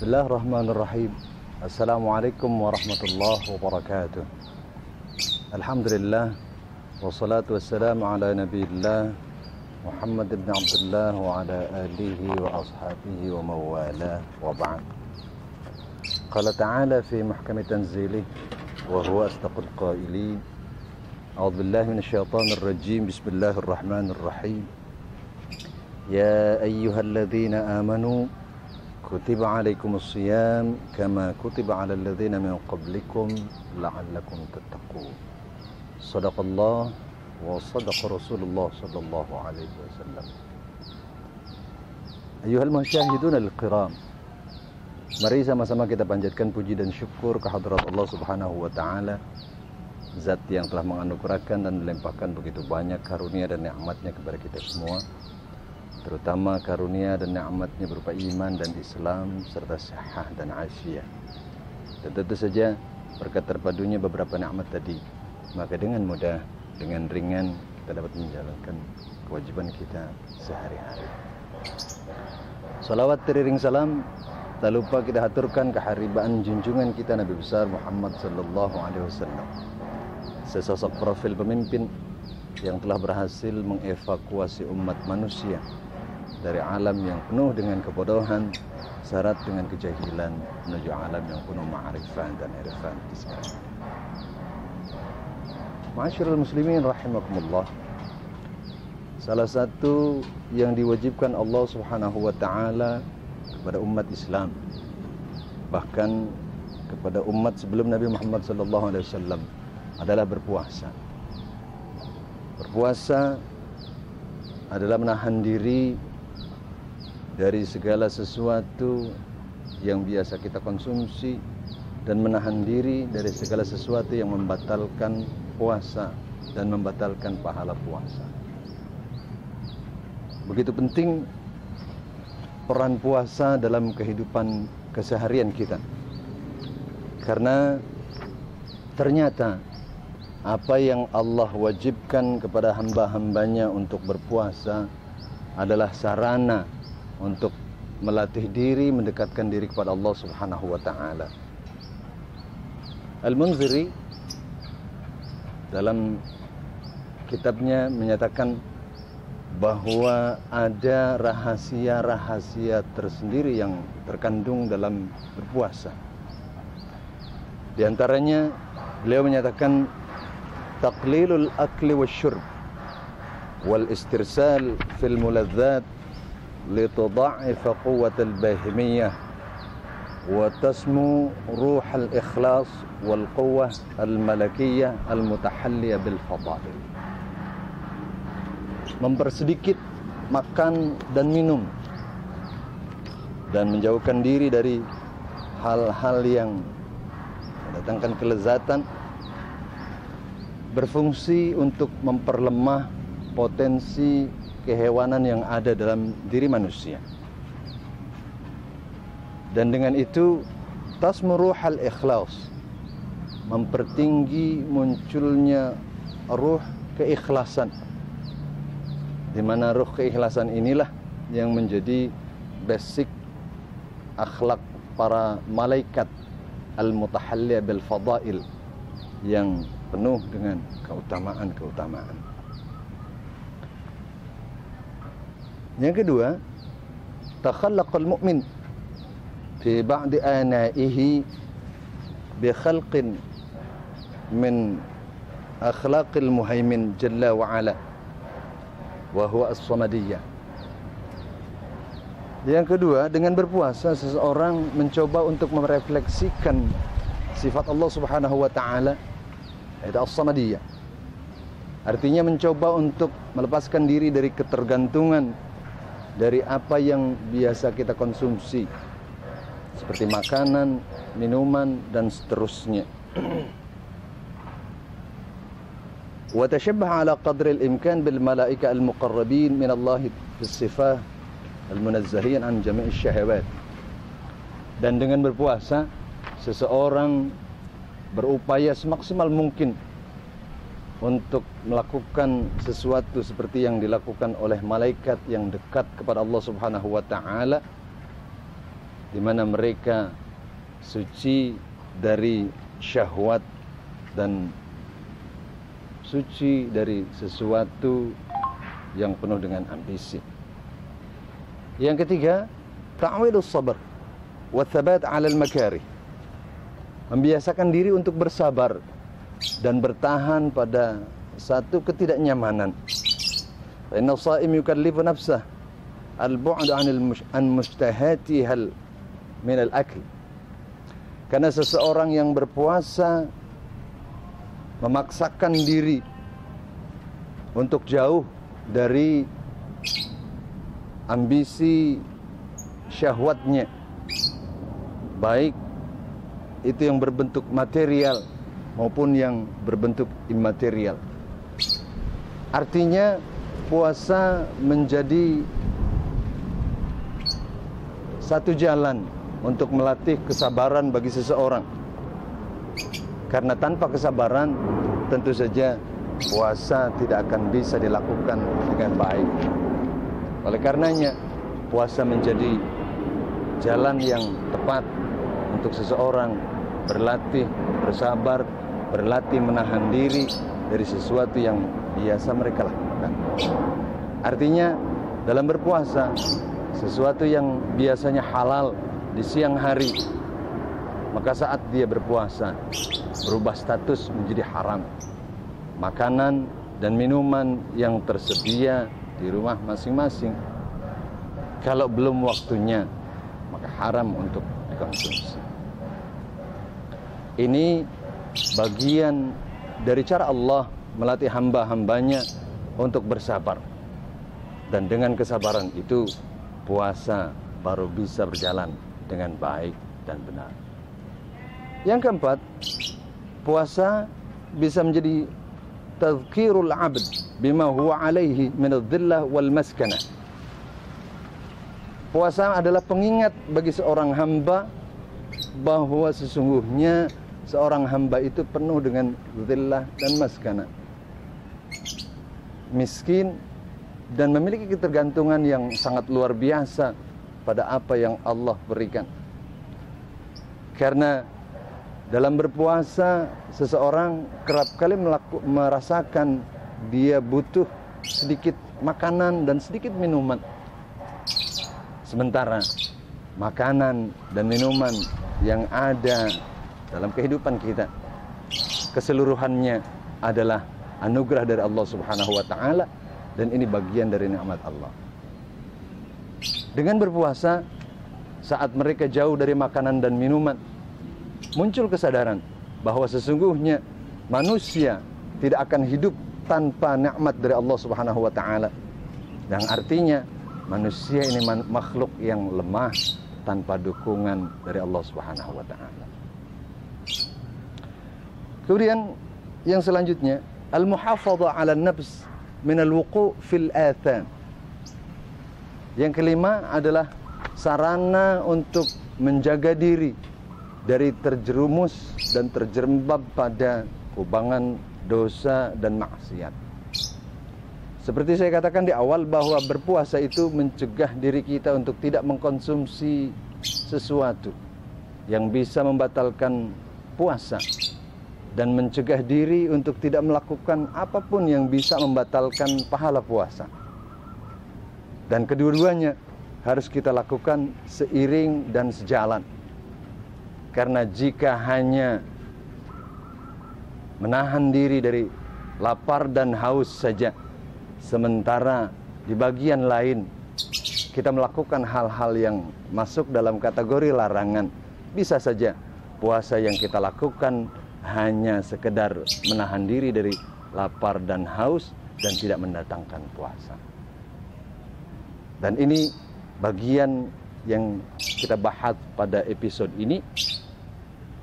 Bismillahirrahmanirrahim. Assalamualaikum warahmatullahi wabarakatuh. Alhamdulillah, wassalatu wassalamu ala nabiyillah Muhammad ibn Abdullah wa ala alihi wa ashabihi wa mawalah wa ba'd. Qala ta'ala fi muhkami tanzilih wa huwa asdaqul qailin. A'udzu billahi minasyaitonir rajim. Bismillahirrahmanirrahim. Ya ayyuhalladzina amanu kutiba alaikumus siyam kama kutiba alal ladzina min qablikum la'allakum tattaqun. Shadaqallah wa sadaqa Rasulullah sallallahu alaihi wasallam. Ayyuhal musyahidun al-kiram, mari sama-sama kita panjatkan puji dan syukur kehadrat Allah Subhanahu wa taala, zat yang telah menganugerahkan dan melimpahkan begitu banyak karunia dan nikmatnya kepada kita semua, terutama karunia dan nikmatnya berupa iman dan Islam serta sehat dan afiat. Dan tentu saja berkat terpadunya beberapa nikmat tadi, maka dengan mudah, dengan ringan kita dapat menjalankan kewajiban kita sehari-hari. Salawat teriring salam tak lupa kita haturkan keharibaan junjungan kita Nabi besar Muhammad sallallahu alaihi wasallam, sesosok profil pemimpin yang telah berhasil mengevakuasi umat manusia dari alam yang penuh dengan kebodohan, syarat dengan kejahilan, menuju alam yang penuh ma'rifah dan irfan sekarang. Ma'asyiral muslimin rahimakumullah, salah satu yang diwajibkan Allah Subhanahu wa taala kepada umat Islam, bahkan kepada umat sebelum Nabi Muhammad sallallahu alaihi wasallam, adalah berpuasa. Berpuasa adalah menahan diri dari segala sesuatu yang biasa kita konsumsi dan menahan diri dari segala sesuatu yang membatalkan puasa dan membatalkan pahala puasa. Begitu penting peran puasa dalam kehidupan keseharian kita, karena ternyata apa yang Allah wajibkan kepada hamba-hambanya untuk berpuasa adalah sarana untuk melatih diri, mendekatkan diri kepada Allah Subhanahu wa taala. Al-Munziri dalam kitabnya menyatakan bahwa ada rahasia-rahasia tersendiri yang terkandung dalam berpuasa. Di antaranya beliau menyatakan taqlilul akli wasyurb wal istirsal fil muladzat لتضاعف قوة الباهمية وتسمو روح الإخلاص والقوة الملكية المتحلية بالفضائل. Mempersedikit makan dan minum dan menjauhkan diri dari hal-hal yang mendatangkan kelezatan berfungsi untuk memperlemah potensi kehewanan yang ada dalam diri manusia. Dan dengan itu tasmu ruhal ikhlas, mempertinggi munculnya ruh keikhlasan, di mana ruh keikhlasan inilah yang menjadi basic akhlak para malaikat al-mutahalliya bil fadail, yang penuh dengan keutamaan-keutamaan. Yang kedua, takhallaqal mu'min fi ba'di anaihi bi khalqin min akhlaqil muhaimin jalla wa ala wa huwa as-samadiyah. Yang kedua, dengan berpuasa seseorang mencoba untuk merefleksikan sifat Allah Subhanahu wa taala, yaitu as-samadiyah. Artinya mencoba untuk melepaskan diri dari ketergantungan dari apa yang biasa kita konsumsi, seperti makanan, minuman, dan seterusnya. Wa tashabbaha ala qadri al-imkan bil malaika al-muqarrabin min Allah fi sifah al-munazzahin an jami' syahawat. Dan dengan berpuasa, seseorang berupaya semaksimal mungkin untuk melakukan sesuatu seperti yang dilakukan oleh malaikat yang dekat kepada Allah Subhanahu wa taala, di mana mereka suci dari syahwat dan suci dari sesuatu yang penuh dengan ambisi. Yang ketiga, ta'widus sabr wa thabat 'ala al-makarih. Membiasakan diri untuk bersabar dan bertahan pada satu ketidaknyamanan. Fa inna as-sha'im yukallifu nafsah al-bu'd 'an mushtahatiha min al-akl. Karena seseorang yang berpuasa memaksakan diri untuk jauh dari ambisi syahwatnya, baik itu yang berbentuk material maupun yang berbentuk imaterial. Artinya puasa menjadi satu jalan untuk melatih kesabaran bagi seseorang. Karena tanpa kesabaran tentu saja puasa tidak akan bisa dilakukan dengan baik. Oleh karenanya puasa menjadi jalan yang tepat untuk seseorang berlatih bersabar, berlatih menahan diri dari sesuatu yang biasa mereka lakukan. Artinya dalam berpuasa, sesuatu yang biasanya halal di siang hari, maka saat dia berpuasa berubah status menjadi haram. Makanan dan minuman yang tersedia di rumah masing-masing, kalau belum waktunya, maka haram untuk dikonsumsi. Ini bagian dari cara Allah melatih hamba-hambanya untuk bersabar. Dan dengan kesabaran itu, puasa baru bisa berjalan dengan baik dan benar. Yang keempat, puasa bisa menjadi tadhkirul abd bima huwa alaihi min adh-dhillah wal maskanah. Puasa adalah pengingat bagi seorang hamba bahwa sesungguhnya seorang hamba itu penuh dengan dhillah dan maskanah, miskin dan memiliki ketergantungan yang sangat luar biasa pada apa yang Allah berikan. Karena dalam berpuasa, seseorang kerap kali merasakan dia butuh sedikit makanan dan sedikit minuman. Sementara makanan dan minuman yang ada dalam kehidupan kita keseluruhannya adalah anugerah dari Allah Subhanahu wa taala, dan ini bagian dari nikmat Allah. Dengan berpuasa, saat mereka jauh dari makanan dan minuman, muncul kesadaran bahwa sesungguhnya manusia tidak akan hidup tanpa nikmat dari Allah Subhanahu wa taala. Yang artinya manusia ini makhluk yang lemah tanpa dukungan dari Allah Subhanahu wa taala. Kemudian yang selanjutnya, al-muhafadhah 'ala an-nafs min al-wuqu' fil atham. Yang kelima adalah sarana untuk menjaga diri dari terjerumus dan terjerembab pada kubangan dosa dan maksiat. Seperti saya katakan di awal bahwa berpuasa itu mencegah diri kita untuk tidak mengkonsumsi sesuatu yang bisa membatalkan puasa, dan mencegah diri untuk tidak melakukan apapun yang bisa membatalkan pahala puasa. Dan kedua-duanya harus kita lakukan seiring dan sejalan. Karena jika hanya menahan diri dari lapar dan haus saja, sementara di bagian lain kita melakukan hal-hal yang masuk dalam kategori larangan, bisa saja puasa yang kita lakukan hanya sekedar menahan diri dari lapar dan haus dan tidak mendatangkan puasa. Dan ini bagian yang kita bahas pada episode ini.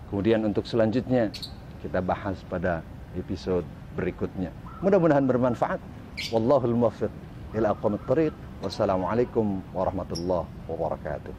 Kemudian untuk selanjutnya kita bahas pada episode berikutnya. Mudah-mudahan bermanfaat. Wallahul muwaffiq ila aqwamit thariq. Wassalamualaikum warahmatullahi wabarakatuh.